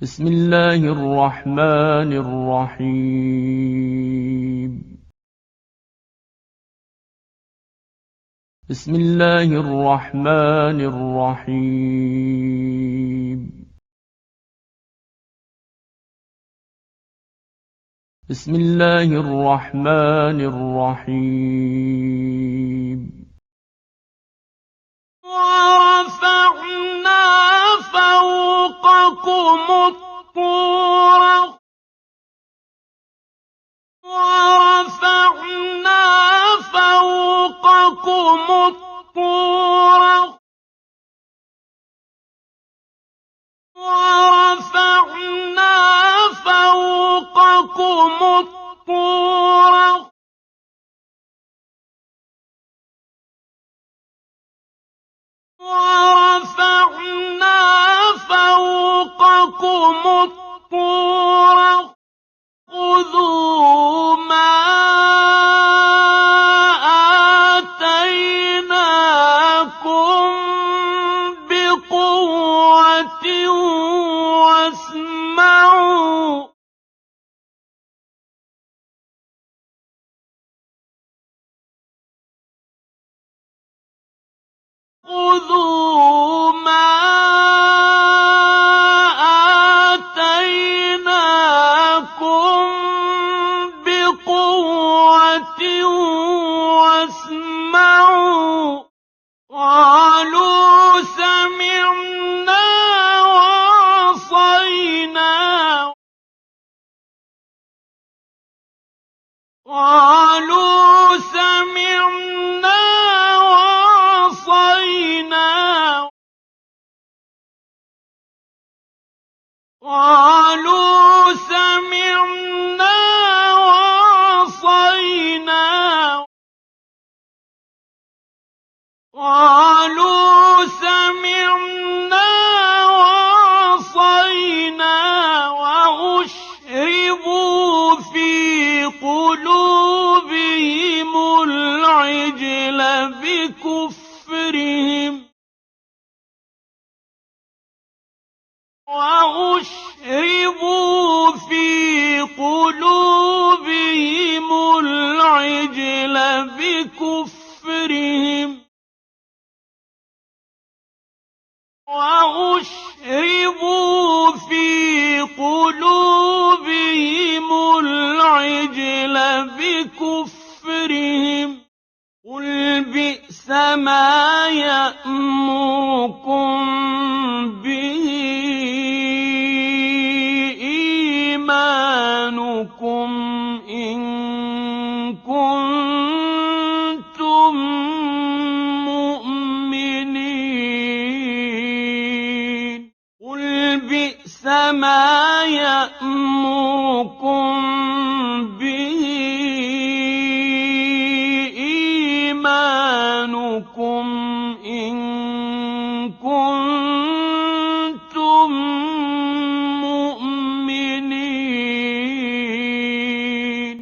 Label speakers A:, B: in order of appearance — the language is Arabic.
A: بسم الله الرحمن الرحيم. بسم الله الرحمن الرحيم. بسم الله الرحمن الرحيم.
B: ورفعنا فوقكم الطور ورفعنا فوقكم الطور ورفعنا فوقكم الطور ورفعنا فوقكم الطور خذوا ما آتيناكم بقوة واسمعوا خذوا ما آتيناكم بقوة واسمعوا قالوا سمعنا وعصينا قالوا سمعنا وعصينا قالوا سمعنا وعصينا قالوا سمعنا وعصينا وأشربوا في قلوبهم العجل بكفرهم وأشربوا في قلوبهم العجل بكفرهم وأشربوا في قلوبهم العجل بكفرهم قل بئس ما يأمركم به إيمانكم إن كنتم مؤمنين قل بئس ما يأمركم به إيمانكم